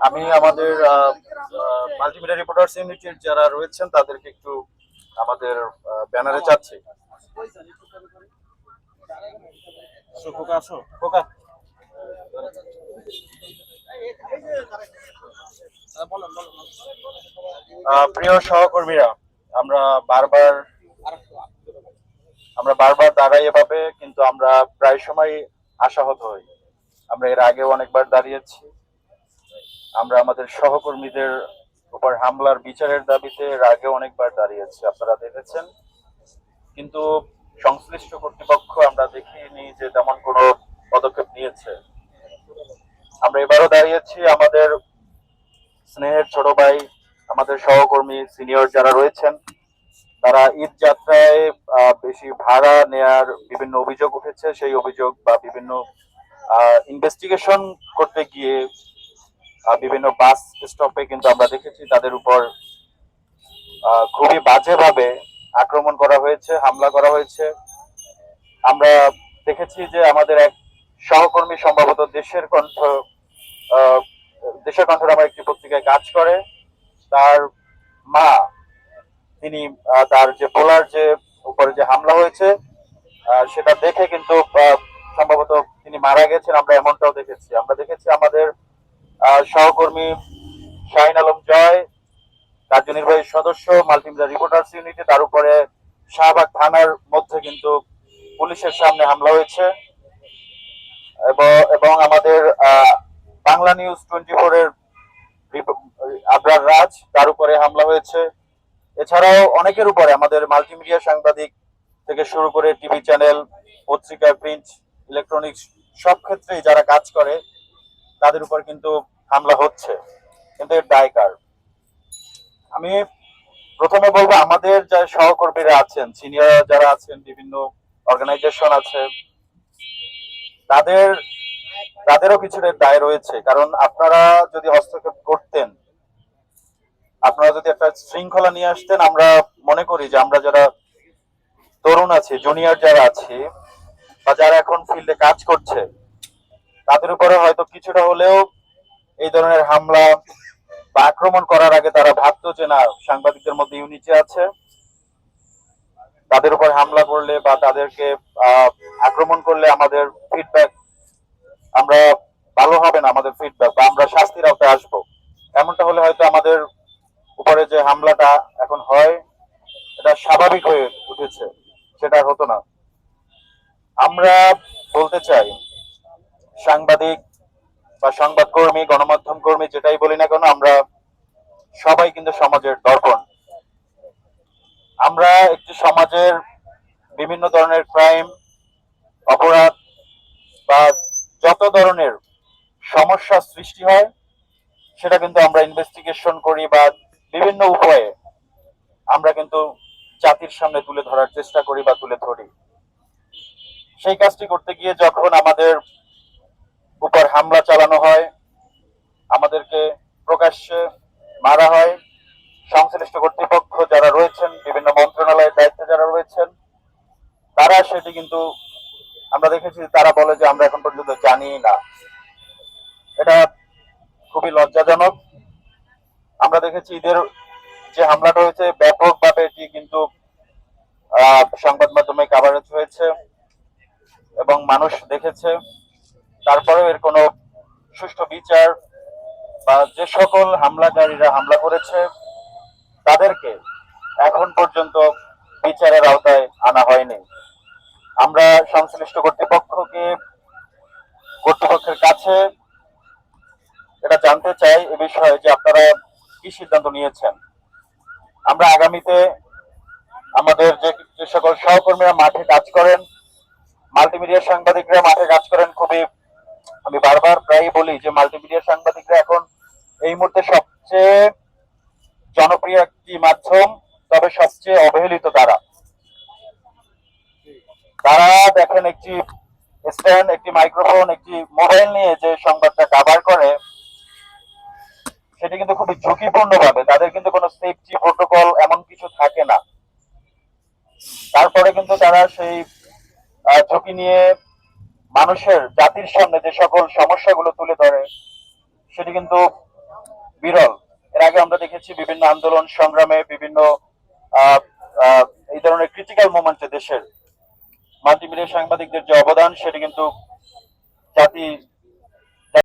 আমি আমাদের multimedia reporters ইউনিটির যারা রয়েছেন তাদেরকে একটু আমাদের ব্যানারে চাচ্ছি। খোকা আসো, খোকা। প্রিয় সহকর্মীরা, আমরা বারবার আমরা বারবার দাঁড়াই এভাবে, কিন্তু আমরা প্রায় সময় আশাহত হই। আমরা এর আগেও অনেকবার দাঁড়িয়েছি। আমরা আমাদের সহকর্মীদের উপর হামলার বিচারের দাবিতে এর আগেও অনেকবার দাঁড়িয়েছি, আপনারা দেখেছেন। কিন্তু সংশ্লিষ্ট কর্তৃপক্ষ আমরা দেখিনি যে তেমন কোনো পদক্ষেপ নিয়েছে। আমরা এবারও দাঁড়িয়েছি, আমাদের স্নেহের ছোট ভাই, আমাদের সহকর্মী সিনিয়র যারা রয়েছেন, তারা ঈদ যাত্রায় বেশি ভাড়া নেয়ার বিভিন্ন অভিযোগ উঠেছে। সেই অভিযোগ বা বিভিন্ন ইনভেস্টিগেশন করতে গিয়ে বিভিন্ন বাস স্টপে কিন্তু আমরা দেখেছি তাদের উপর খুবই বাজেভাবে আক্রমণ করা হয়েছে, হামলা করা হয়েছে। আমরা দেখেছি যে আমাদের এক সহকর্মী, সম্ভবত দেশের কণ্ঠ নামে একটি পত্রিকায় কাজ করে, তার মা, তিনি তার যে পোলার যে উপরে যে হামলা হয়েছে সেটা দেখে কিন্তু সম্ভবত তিনি মারা গেছেন। আমরা এমনটাও দেখেছি। আমরা দেখেছি আমাদের সহকর্মী শাহিন আলম জয়, কার্যনির্বাহী সদস্য মাল্টিমিডিয়া রিপোর্টার্স ইউনিটে, তার উপরে শাহবাগ থানার মধ্যে কিন্তু পুলিশের সামনে হামলা হয়েছে। এবং আমাদের বাংলা নিউজ 24 এর আবরার রাজ, তার উপরে হামলা হয়েছে। এছাড়াও অনেকের উপরে, আমাদের মাল্টিমিডিয়া সাংবাদিক থেকে শুরু করে টিভি চ্যানেল, পত্রিকা, প্রিন্ট, ইলেকট্রনিক্স সব ক্ষেত্রেই যারা কাজ করে তাদের উপর কিন্তু হামলা হচ্ছে। কিন্তু এর দায় কার? আমি প্রথমে বলবো, আমাদের যা সহকর্মীরা আছেন, সিনিয়র যারা আছেন, বিভিন্ন অর্গানাইজেশন আছে, তাদের তাদেরও কিছুটা দায় রয়েছে। কারণ আপনারা যদি হস্তক্ষেপ করতেন, আপনারা যদি একটা শৃঙ্খলা নিয়ে আসতেন, আমরা মনে করি যে আমরা যারা তরুণ আছি, জুনিয়র যারা আছি, বা যারা এখন ফিল্ডে কাজ করছে, তাদের উপরে হয়তো কিছুটা হলেও এই ধরনের হামলা বা আক্রমণ করার আগে তারা ভাবতো যে না, সাংবাদিকদের মধ্যে ইউনিটি আছে, তাদের উপর হামলা করলে বা তাদেরকে আক্রমণ করলে আমাদের ফিডব্যাক, আমরা ভালো হবে না আমাদের ফিডব্যাক, বা আমরা শাস্তির আওতায় আসবো। এমনটা হলে হয়তো আমাদের উপরে যে হামলাটা এখন হয় এটা স্বাভাবিক হয়ে উঠেছে, সেটা হতো না। আমরা বলতে চাই, সাংবাদিক বা সংবাদকর্মী, গণমাধ্যম কর্মী, যেটাই বলি না কেন, আমরা সবাই কিন্তু সমাজের দর্পণ। আমরা একটি সমাজের বিভিন্ন ধরনের ক্রাইম, অপরাধ বা যত ধরনের সমস্যা সৃষ্টি হয় সেটা কিন্তু আমরা ইনভেস্টিগেশন করি, বা বিভিন্ন উপায়ে আমরা কিন্তু জাতির সামনে তুলে ধরার চেষ্টা করি বা তুলে ধরি। সেই কাজটি করতে গিয়ে যখন আমাদের উপর হামলা চালানো হয়, আমাদেরকে প্রকাশ্যে মারা হয়, সংশ্লিষ্ট কর্তৃপক্ষ যারা রয়েছেন, বিভিন্ন মন্ত্রণালয়ের দায়িত্বে যারা রয়েছেন, তারা সেটি কিন্তু আমরা দেখেছি, তারা বলে যে আমরা এখন পর্যন্ত জানি না। এটা খুবই লজ্জাজনক। আমরা দেখেছি ঈদের যে হামলাটা হয়েছে, ব্যাপকভাবে এটি কিন্তু সংবাদ মাধ্যমে কাভারেজ হয়েছে এবং মানুষ দেখেছে। তারপরেও এর কোনো সুষ্ঠু বিচার বা যে সকল হামলাকারীরা হামলা করেছে তাদেরকে এখন পর্যন্ত বিচারের আওতায় আনা হয়নি। আমরা সংশ্লিষ্ট কর্তৃপক্ষের কাছে এটা জানতে চাই এ বিষয়ে যে আপনারা কি সিদ্ধান্ত নিয়েছেন। আমরা আগামীতে আমাদের যে সকল সহকর্মীরা মাঠে কাজ করেন, মাল্টিমিডিয়া সাংবাদিকরা মাঠে কাজ করেন, খুবই, আমি বারবার প্রায়ই বলি যে মাল্টিমিডিয়া সাংবাদিকরা এখন এই মুহূর্তে সবচেয়ে জনপ্রিয় একটি মাধ্যম, তবে সবচেয়ে অবহেলিত। তারা তারা দেখেন, একটি স্ট্যান্ড, একটি মাইক্রোফোন, একটি মোবাইল নিয়ে যে সংবাদটা কাভার করে, সেটি কিন্তু খুবই ঝুঁকিপূর্ণ ভাবে, তাদের কিন্তু কোনো সেফটি প্রোটোকল এমন কিছু থাকে না। তারপরে কিন্তু তারা সেই ঝুঁকি নিয়ে মানুষের, জাতির সামনে যে সকল সমস্যাগুলো তুলে ধরে, সেটি কিন্তু বিরল। এর আগে আমরা দেখেছি বিভিন্ন আন্দোলন সংগ্রামে, বিভিন্ন আহ, আহ, এই ধরনের ক্রিটিক্যাল মোমেন্টে দেশের মাল্টিমিডিয়া সাংবাদিকদের যে অবদান সেটা কিন্তু জাতি